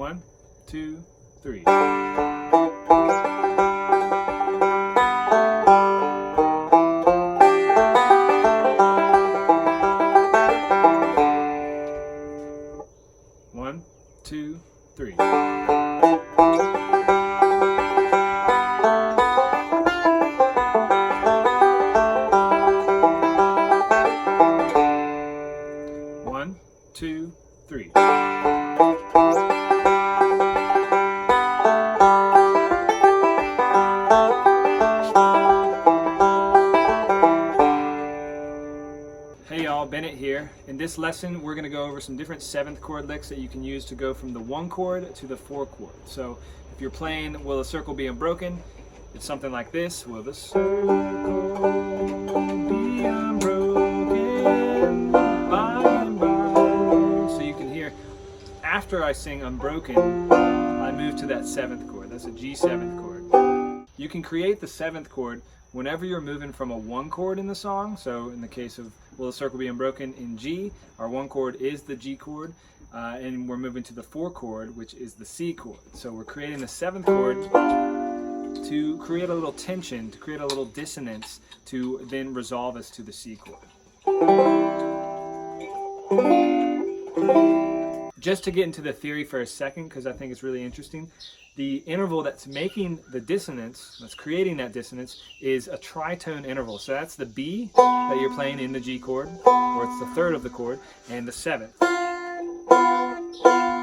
1, 2, 3. One, two, three. One, two, three. Hey y'all, Bennett here. In this lesson, we're going to go over some different 7th chord licks that you can use to go from the 1 chord to the 4 chord. So if you're playing Will the Circle Be Unbroken, it's something like this. Will the circle be unbroken by and by? So you can hear, after I sing Unbroken, I move to that 7th chord. That's a G 7th chord. You can create the 7th chord whenever you're moving from a 1 chord in the song. So in the case of Will the Circle Be Unbroken in G, our 1 chord is the G chord, and we're moving to the 4 chord, which is the C chord. So we're creating the 7th chord to create a little tension, to create a little dissonance, to then resolve us to the C chord. Just to get into the theory for a second, because I think it's really interesting, the interval that's making the dissonance, that's creating that dissonance, is a tritone interval. So that's the B that you're playing in the G chord, or it's the 3rd of the chord, and the 7th.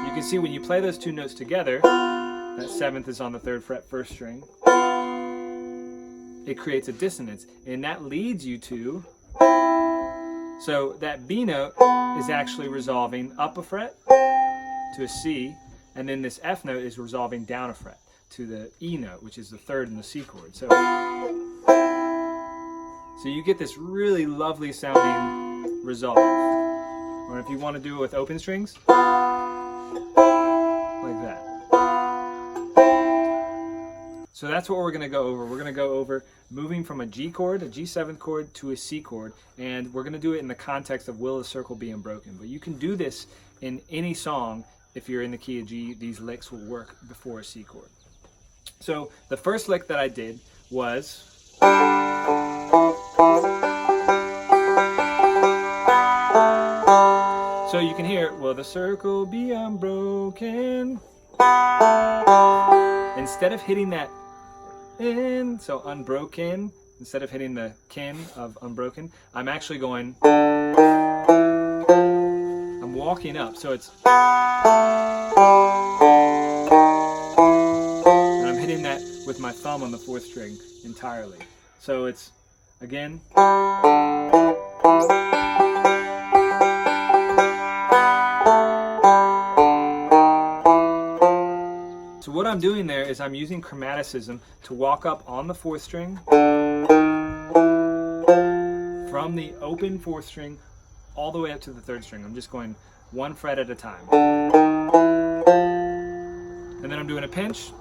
You can see when you play those two notes together, that 7th is on the 3rd fret 1st string, it creates a dissonance, and that leads you to, so that B note is actually resolving up a fret to a C, and then this F note is resolving down a fret to the E note, which is the 3rd in the C chord. So you get this really lovely sounding resolve. Or if you want to do it with open strings, like that. So that's what we're going to go over. We're going to go over moving from a G chord, a G 7th chord, to a C chord, and we're going to do it in the context of Will the Circle Be Unbroken. But you can do this in any song. If you're in the key of G, these licks will work before a C chord. So the first lick that I did was so you can hear, will the circle be unbroken? Instead of hitting that in, so unbroken, instead of hitting the kin of unbroken, I'm actually going, I'm walking up, so it's, and I'm hitting that with my thumb on the 4th string entirely. So it's, again, so what I'm doing there is I'm using chromaticism to walk up on the 4th string from the open 4th string all the way up to the 3rd string. I'm just going 1 fret at a time. And then I'm doing a pinch.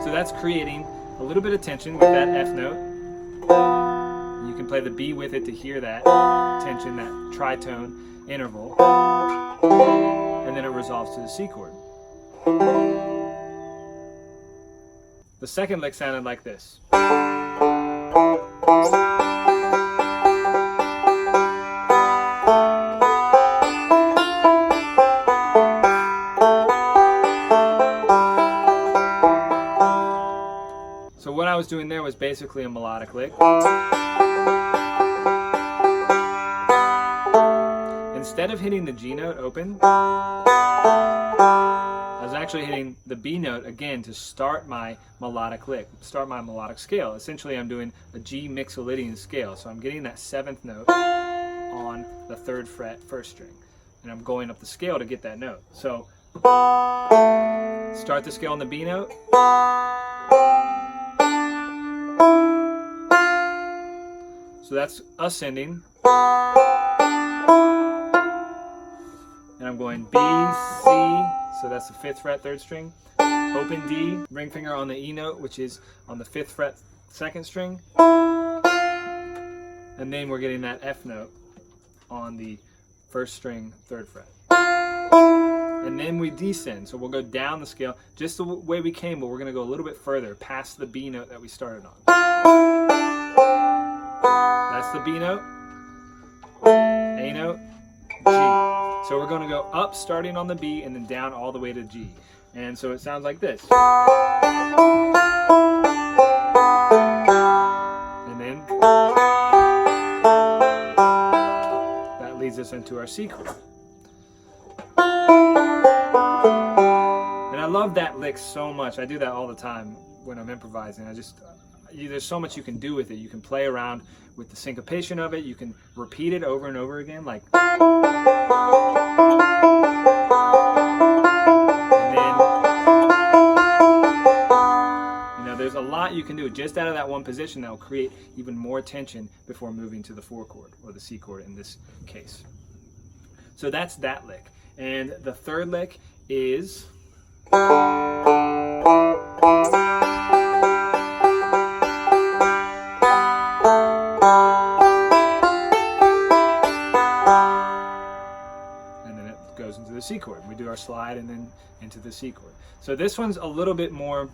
So that's creating a little bit of tension with that F note. You can play the B with it to hear that tension, that tritone interval. And then it resolves to the C chord. The second lick sounded like this. So what I was doing there was basically a melodic lick. Instead of hitting the G note open, I was actually hitting the B note again to start my melodic lick, start my melodic scale. Essentially I'm doing a G mixolydian scale, so I'm getting that 7th note on the 3rd fret 1st string, and I'm going up the scale to get that note. So start the scale on the B note, so that's ascending, and I'm going B, C, so that's the 5th fret 3rd string, open D, ring finger on the E note, which is on the 5th fret 2nd string, and then we're getting that F note on the 1st string 3rd fret. and then we descend. So we'll go down the scale just the way we came, but we're going to go a little bit further past the B note that we started on. That's the B note, A note, G. So we're going to go up starting on the B and then down all the way to G. And so it sounds like this. And then that leads us into our C chord. And I love that lick so much. I do that all the time when I'm improvising. There's so much you can do with it. You can play around with the syncopation of it. You can repeat it over and over again, like. And then, there's a lot you can do just out of that one position that will create even more tension before moving to the 4 chord, or the C chord in this case. So that's that lick. And the third lick is goes into the C chord. We do our slide and then into the C chord. So this one's a little bit more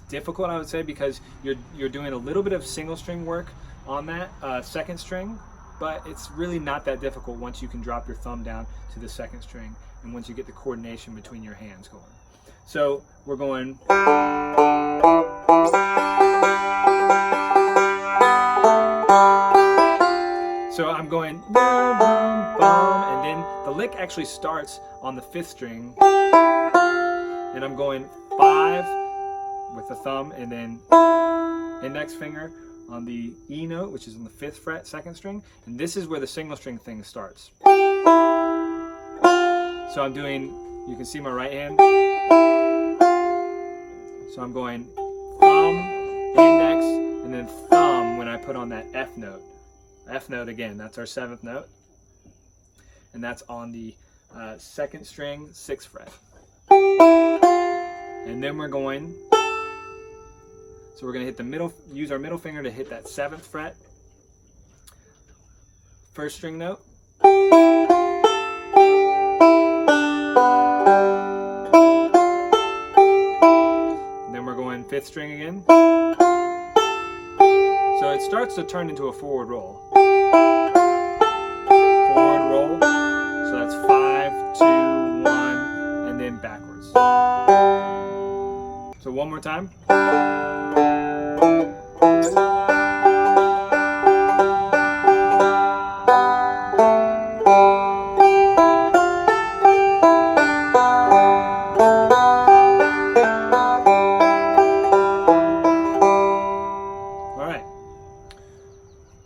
difficult, I would say, because you're doing a little bit of single string work on that second string, but it's really not that difficult once you can drop your thumb down to the second string and once you get the coordination between your hands going. So we're going. So I'm going boom, boom, boom, and then the lick actually starts on the 5th string, and I'm going 5 with the thumb, and then index finger on the E note, which is on the 5th fret, 2nd string, and this is where the single string thing starts. So I'm doing, you can see my right hand. So I'm going thumb, index, and then thumb when I put on that F note. F note again, that's our 7th note, and that's on the 2nd string, 6th fret. And then we're going, so we're going to hit the middle, use our middle finger to hit that 7th fret, 1st string note. And then we're going 5th string again. So it starts to turn into a forward roll. Forward roll. So that's 5, 2, 1, and then backwards. So one more time.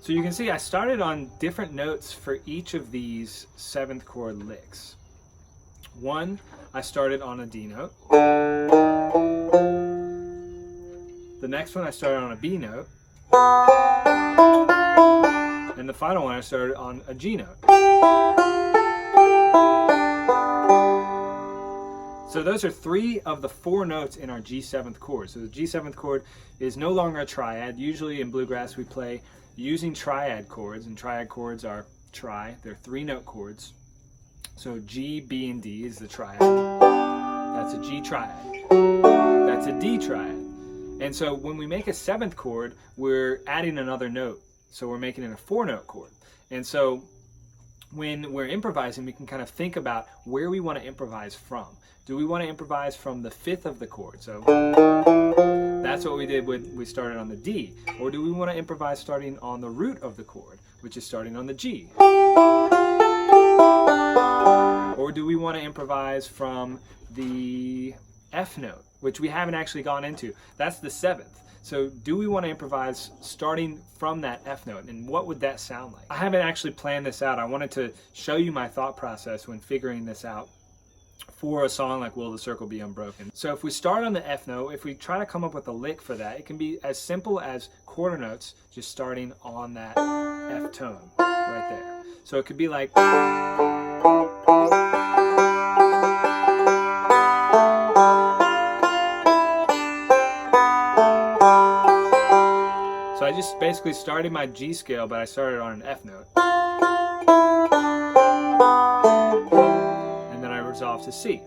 So you can see I started on different notes for each of these 7th chord licks. One, I started on a D note. The next one I started on a B note. And the final one I started on a G note. So those are 3 of the 4 notes in our G7th chord. So the G7th chord is no longer a triad. Usually in bluegrass we play using triad chords, and triad chords are they're 3-note chords. So G, B, and D is the triad. That's a G triad. That's a D triad. And so when we make a 7th chord, we're adding another note. So we're making it a 4-note chord. And so when we're improvising, we can kind of think about where we want to improvise from. Do we want to improvise from the 5th of the chord? So that's what we did when we started on the D. Or do we want to improvise starting on the root of the chord, which is starting on the G? Or do we want to improvise from the F note, which we haven't actually gone into? That's the 7th. So do we want to improvise starting from that F note, and what would that sound like? I haven't actually planned this out. I wanted to show you my thought process when figuring this out for a song like Will the Circle Be Unbroken. So if we start on the F note, if we try to come up with a lick for that, it can be as simple as quarter notes just starting on that F tone right there. So it could be like, so I just basically started my G scale, but I started on an F note. And then resolve to C.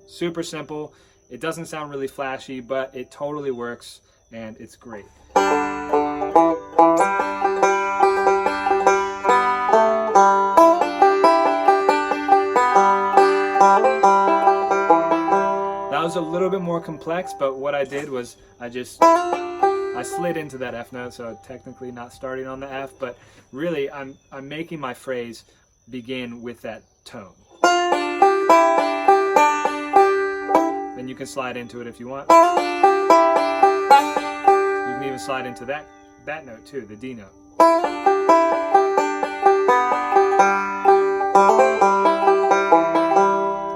Super simple. It doesn't sound really flashy, but it totally works and it's great. That was a little bit more complex, but what I did was I slid into that F note, so technically not starting on the F, but really I'm making my phrase begin with that tone. And you can slide into it if you want. You can even slide into that note too, the D note.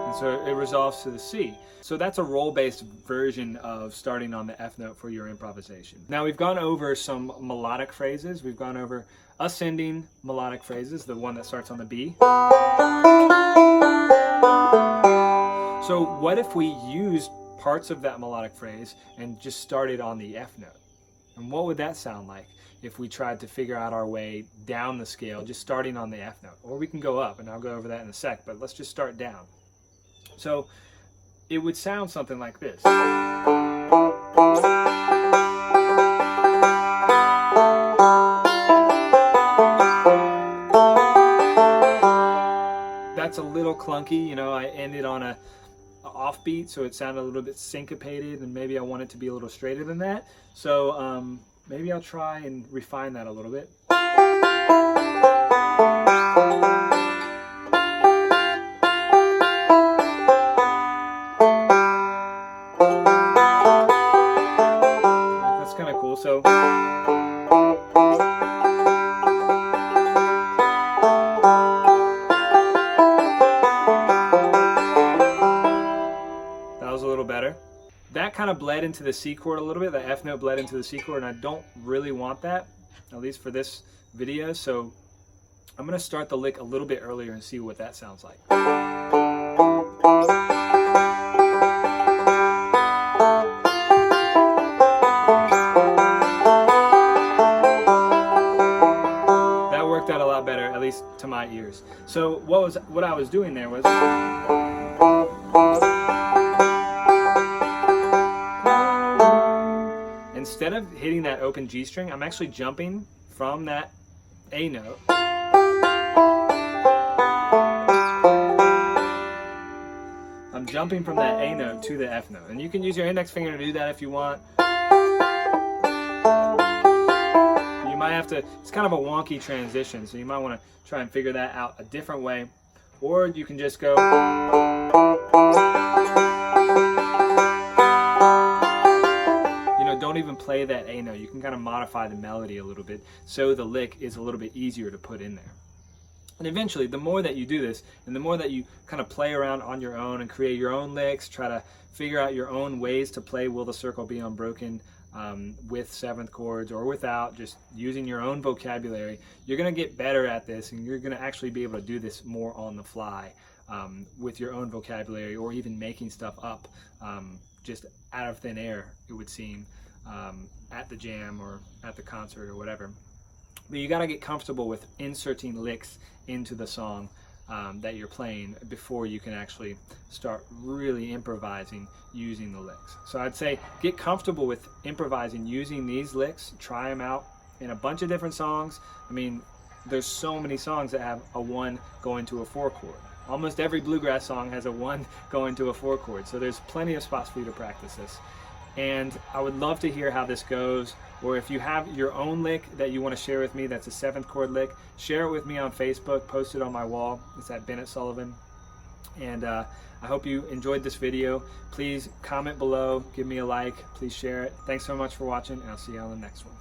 And so it resolves to the C. So that's a roll-based version of starting on the F note for your improvisation. Now we've gone over some melodic phrases. We've gone over ascending melodic phrases, the one that starts on the B. So what if we used parts of that melodic phrase and just started on the F note? And what would that sound like if we tried to figure out our way down the scale, just starting on the F note? Or we can go up, and I'll go over that in a sec, but let's just start down. So it would sound something like this. That's a little clunky, you know, I ended on a offbeat, so it sounded a little bit syncopated, and maybe I want it to be a little straighter than that. So maybe I'll try and refine that a little bit. That's kind of cool. So better. That kind of bled into the C chord a little bit. The F note bled into the C chord, and I don't really want that, at least for this video. So I'm going to start the lick a little bit earlier and see what that sounds like. That worked out a lot better, at least to my ears. So what I was doing there was instead of hitting that open G string, I'm actually jumping from that A note. I'm jumping from that A note to the F note. And you can use your index finger to do that if you want. You might have to, it's kind of a wonky transition, so you might want to try and figure that out a different way. Or you can just go. Don't even play that A note. You can kind of modify the melody a little bit so the lick is a little bit easier to put in there. And eventually, the more that you do this, and the more that you kind of play around on your own and create your own licks, try to figure out your own ways to play Will the Circle Be Unbroken with seventh chords or without, just using your own vocabulary, you're going to get better at this, and you're going to actually be able to do this more on the fly with your own vocabulary, or even making stuff up just out of thin air, it would seem. At the jam or at the concert or whatever. But you got to get comfortable with inserting licks into the song that you're playing before you can actually start really improvising using the licks. So I'd say get comfortable with improvising using these licks, try them out in a bunch of different songs. I mean, there's so many songs that have a 1 going to a 4 chord. Almost every bluegrass song has a 1 going to a 4 chord, so there's plenty of spots for you to practice this. And I would love to hear how this goes, or if you have your own lick that you want to share with me that's a 7th chord lick, share it with me on Facebook, post it on my wall. It's at Bennett Sullivan. And I hope you enjoyed this video. Please comment below, give me a like, please share it. Thanks so much for watching, and I'll see you on the next one.